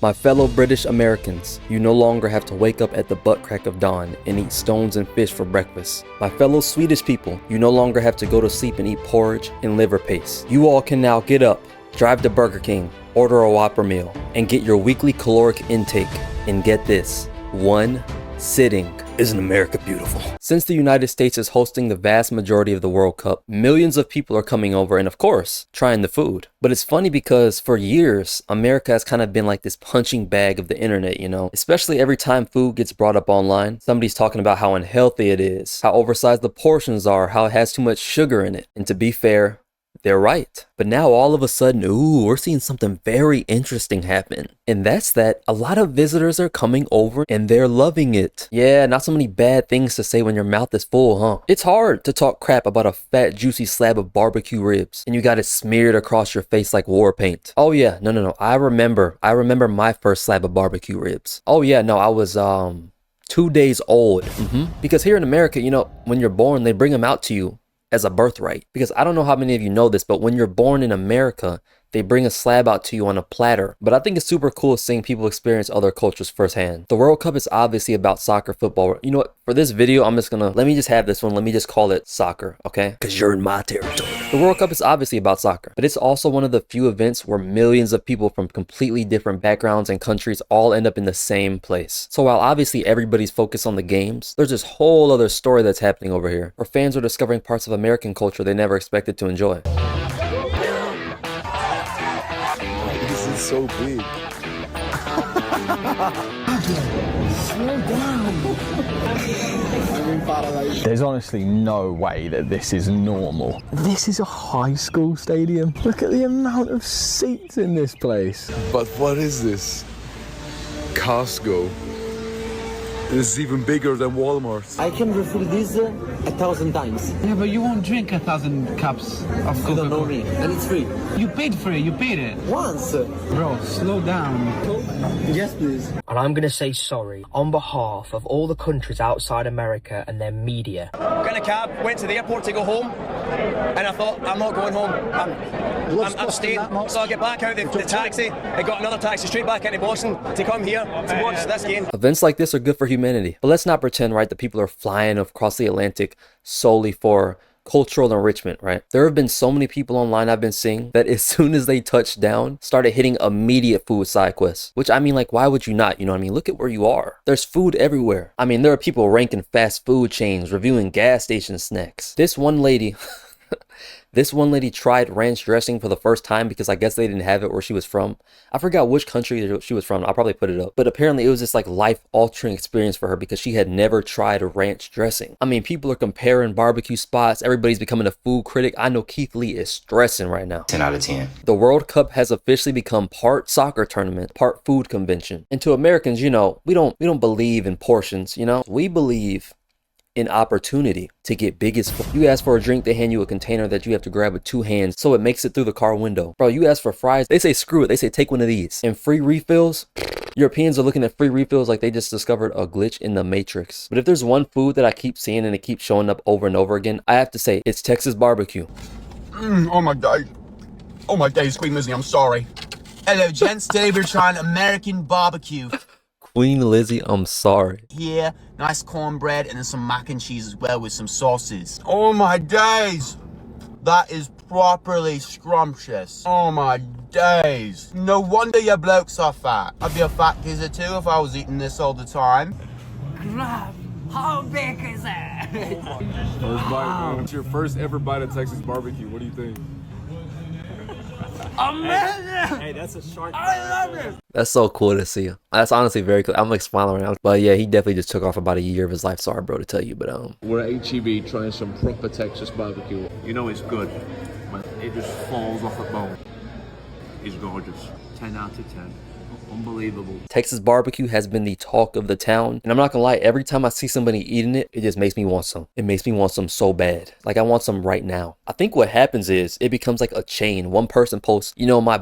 My fellow British Americans, you no longer have to wake up at the butt crack of dawn and eat stones and fish for breakfast. My fellow Swedish people, you no longer have to go to sleep and eat porridge and liver paste. You all can now get up, drive to Burger King, order a Whopper meal, and get your weekly caloric intake. And get this, one sitting. Isn't America beautiful? Since the United States is hosting the vast majority of the World Cup, millions of people are coming over and, of course, trying the food. But it's funny because for years, America has kind of been like this punching bag of the internet, you know? Especially every time food gets brought up online, somebody's talking about how unhealthy it is, how oversized the portions are, how it has too much sugar in it. And to be fair, they're right. But now all of a sudden, we're seeing something very interesting happen. And that's that a lot of visitors are coming over and they're loving it. Yeah, not so many bad things to say when your mouth is full, huh? It's hard to talk crap about a fat, juicy slab of barbecue ribs and you got it smeared across your face like war paint. Oh yeah, no. I remember my first slab of barbecue ribs. Oh yeah, no, I was 2 days old. Because here in America, you know, when you're born, they bring them out to you as a birthright. Because I don't know how many of you know this, but when you're born in America, they bring a slab out to you on a platter. But I think it's super cool seeing people experience other cultures firsthand. The World Cup is obviously about soccer, football. You know what? For this video, let me just have this one. Let me just call it soccer, okay? Because you're in my territory. The World Cup is obviously about soccer, but it's also one of the few events where millions of people from completely different backgrounds and countries all end up in the same place. So while obviously everybody's focused on the games, there's this whole other story that's happening over here, where fans are discovering parts of American culture they never expected to enjoy. So big. Slow down. There's honestly no way that this is normal. This is a high school stadium. Look at the amount of seats in this place. But what is this? Costco. This is even bigger than Walmart. I can refill this 1,000 times. Yeah, but you won't drink 1,000 cups of Coca-Cola. You don't know me, and it's free. You paid for it, you paid it. Once. Bro, slow down. Yes, please. And I'm going to say sorry on behalf of all the countries outside America and their media. Got in a cab, went to the airport to go home, and I thought, I'm not going home. I'm staying. So I get back out of the taxi, I got another taxi straight back into Boston to come here to watch this game. Events like this are good for humanity. But let's not pretend, right, that people are flying across the Atlantic solely for cultural enrichment, right? There have been so many people online I've been seeing that as soon as they touched down, started hitting immediate food side quests. Which, I mean, like, why would you not? You know what I mean? Look at where you are. There's food everywhere. I mean, there are people ranking fast food chains, reviewing gas station snacks. This one lady tried ranch dressing for the first time because I guess they didn't have it where she was from. I forgot which country she was from. I'll probably put it up. But apparently it was this like life-altering experience for her because she had never tried ranch dressing. I mean, people are comparing barbecue spots. Everybody's becoming a food critic. I know Keith Lee is stressing right now. 10 out of 10. The World Cup has officially become part soccer tournament, part food convention. And to Americans, you know, we don't believe in portions, you know? We believe in opportunity to get biggest. You ask for a drink, they hand you a container that you have to grab with 2 hands so it makes it through the car window. Bro, you ask for fries, they say screw it, they say take one of these. And free refills, Europeans are looking at free refills like they just discovered a glitch in the Matrix. But if there's one food that I keep seeing and it keeps showing up over and over again, I have to say it's Texas barbecue. Oh my days, Queen Lizzie, I'm sorry. Hello gents, today we're trying American barbecue. Queen Lizzie, I'm sorry. Yeah, nice cornbread and then some mac and cheese as well with some sauces. Oh my days! That is properly scrumptious. Oh my days. No wonder your blokes are fat. I'd be a fat geezer too if I was eating this all the time. Grab! How big is it? First bite, man. It's your first ever bite of Texas barbecue. What do you think? Amazing! Hey, that's a shark. I love it! That's so cool to see. That's honestly very cool. I'm like smiling right now. But yeah, he definitely just took off about a year of his life. Sorry, bro, to tell you, but We're at HEB trying some proper Texas barbecue. You know it's good when it just falls off a bone. It's gorgeous. 10 out of 10. Unbelievable. Texas barbecue has been the talk of the town. And I'm not gonna lie, every time I see somebody eating it, it just makes me want some. It makes me want some so bad. Like I want some right now. I think what happens is it becomes like a chain. One person posts, you know, my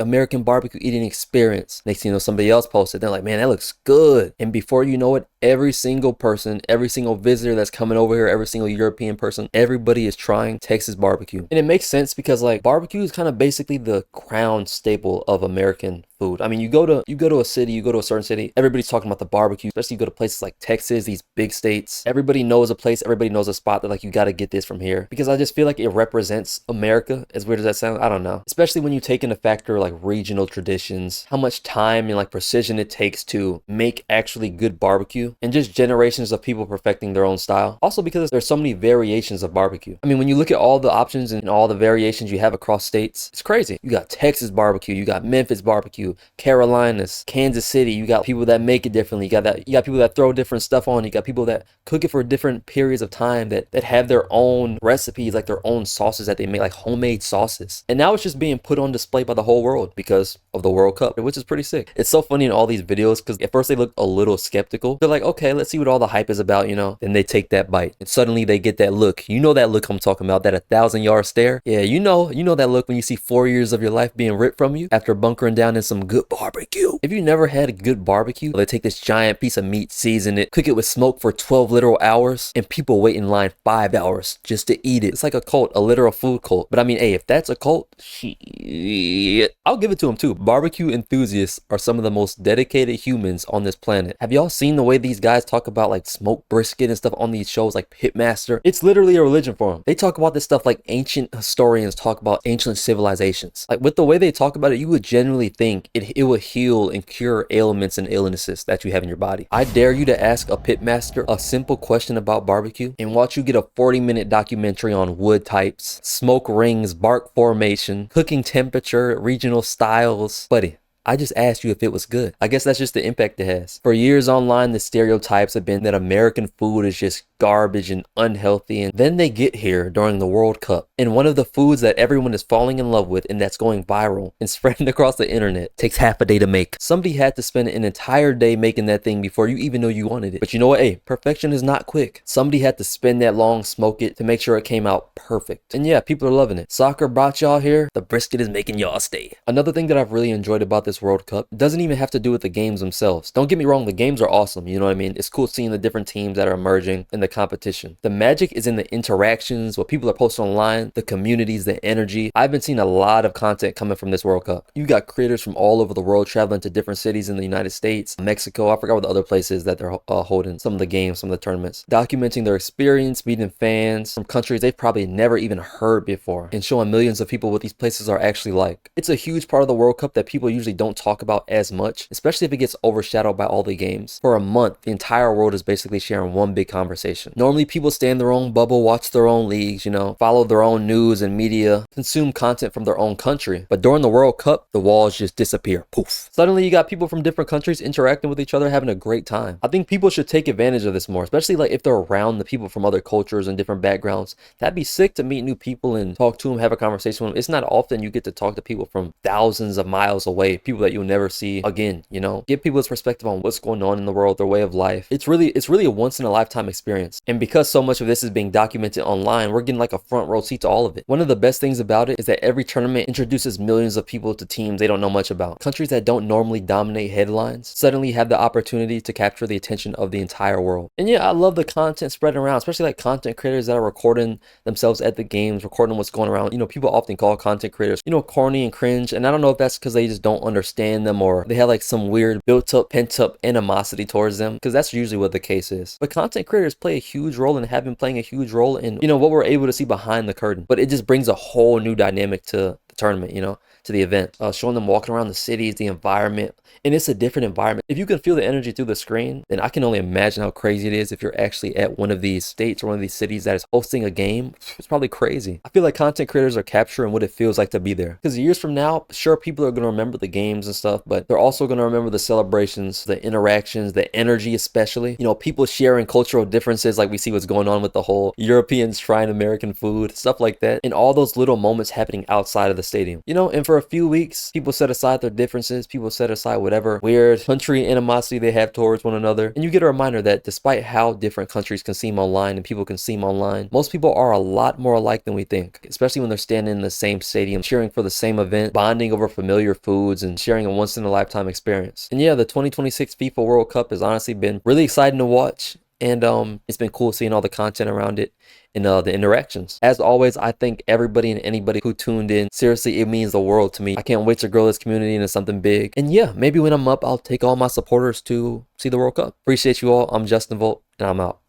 American barbecue eating experience. Next thing you know, somebody else posts it. They're like, man, that looks good. And before you know it, Every single person, every single visitor that's coming over here, every single European person, everybody is trying Texas barbecue. And it makes sense because like barbecue is kind of basically the crown staple of American food. I mean, you go to a city, you go to a certain city, everybody's talking about the barbecue, especially you go to places like Texas, these big states. Everybody knows a place, everybody knows a spot that like you got to get this from here, because I just feel like it represents America. As weird as that sounds, I don't know. Especially when you take into factor like regional traditions, how much time and like precision it takes to make actually good barbecue, and just generations of people perfecting their own style. Also because there's so many variations of barbecue. I mean, when you look at all the options and all the variations you have across states, it's crazy. You got Texas barbecue, you got Memphis barbecue, Carolinas, Kansas City. You got people that make it differently. You got people that throw different stuff on. You got people that cook it for different periods of time, that have their own recipes, like their own sauces that they make, like homemade sauces. And now it's just being put on display by the whole world because of the World Cup, which is pretty sick. It's so funny in all these videos because at first they look a little skeptical. They're like, okay, let's see what all the hype is about, you know. Then they take that bite and suddenly they get that look. You know that look I'm talking about, that 1,000-yard stare. Yeah, you know that look when you see 4 years of your life being ripped from you after bunkering down in some good barbecue. If you never had a good barbecue, they take this giant piece of meat, season it, cook it with smoke for 12 literal hours, and people wait in line 5 hours just to eat it. It's like a cult, a literal food cult. But I mean, hey, if that's a cult, shit, I'll give it to them too. Barbecue enthusiasts are some of the most dedicated humans on this planet. Have y'all seen the way these guys talk about like smoked brisket and stuff on these shows like Pitmaster? It's literally a religion for them. They talk about this stuff like ancient historians talk about ancient civilizations. Like with the way they talk about it, you would genuinely think it would heal and cure ailments and illnesses that you have in your body. I dare you to ask a pitmaster a simple question about barbecue and watch you get a 40-minute documentary on wood types, smoke rings, bark formation, cooking temperature, regional styles. Buddy, I just asked you if it was good. I guess that's just the impact it has. For years online, the stereotypes have been that American food is just garbage and unhealthy, and then they get here during the World Cup, and one of the foods that everyone is falling in love with and that's going viral and spreading across the internet takes half a day to make. Somebody had to spend an entire day making that thing before you even know you wanted it. But you know what? Hey, perfection is not quick. Somebody had to spend that long, smoke it to make sure it came out perfect. And yeah, people are loving it. Soccer brought y'all here. The brisket is making y'all stay. Another thing that I've really enjoyed about this World Cup doesn't even have to do with the games themselves. Don't get me wrong, the games are awesome. You know what I mean? It's cool seeing the different teams that are emerging in the competition. The magic is in the interactions, what people are posting online, the communities, the energy. I've been seeing a lot of content coming from this World Cup. You got creators from all over the world traveling to different cities in the United States, Mexico, I forgot what the other places that they're holding some of the games, some of the tournaments, documenting their experience, meeting fans from countries they've probably never even heard before, and showing millions of people what these places are actually like. It's a huge part of the World Cup that people usually don't talk about as much, especially if it gets overshadowed by all the games. For a month, the entire world is basically sharing one big conversation. Normally people stay in their own bubble, watch their own leagues, you know, follow their own news and media, consume content from their own country. But during the World Cup, the walls just disappear. Poof. Suddenly you got people from different countries interacting with each other, having a great time. I think people should take advantage of this more, especially like if they're around the people from other cultures and different backgrounds. That'd be sick to meet new people and talk to them, have a conversation with them. It's not often you get to talk to people from thousands of miles away, people that you'll never see again, you know. Give people's perspective on what's going on in the world, their way of life. It's really a once in a lifetime experience. And because so much of this is being documented online, we're getting like a front row seat to all of it. One of the best things about it is that every tournament introduces millions of people to teams they don't know much about. Countries that don't normally dominate headlines suddenly have the opportunity to capture the attention of the entire world. And yeah, I love the content spreading around, especially like content creators that are recording themselves at the games, recording what's going around. You know, people often call content creators, you know, corny and cringe. And I don't know if that's because they just don't understand them or they have like some weird built up, pent up animosity towards them, because that's usually what the case is. But content creators play a huge role and have been playing a huge role in, you know, what we're able to see behind the curtain. But it just brings a whole new dynamic to the tournament, you know, to the event, showing them walking around the cities, the environment, and it's a different environment. If you can feel the energy through the screen, then I can only imagine how crazy it is if you're actually at one of these states or one of these cities that is hosting a game. It's probably crazy. I feel like content creators are capturing what it feels like to be there, because years from now, sure, people are going to remember the games and stuff, but they're also going to remember the celebrations, the interactions, the energy, especially, you know, people sharing cultural differences, like we see what's going on with the whole Europeans trying American food, stuff like that, and all those little moments happening outside of the stadium. You know, and for a few weeks, people set aside their differences, people set aside whatever weird country animosity they have towards one another, and you get a reminder that despite how different countries can seem online and people can seem online, most people are a lot more alike than we think, especially when they're standing in the same stadium, cheering for the same event, bonding over familiar foods, and sharing a once-in-a-lifetime experience. And yeah, the 2026 FIFA World Cup has honestly been really exciting to watch, and it's been cool seeing all the content around it and the interactions. As always, I thank everybody and anybody who tuned in. Seriously, it means the world to me. I can't wait to grow this community into something big. And yeah, maybe when I'm up, I'll take all my supporters to see the World Cup. Appreciate you all. I'm Justin Volt, and I'm out.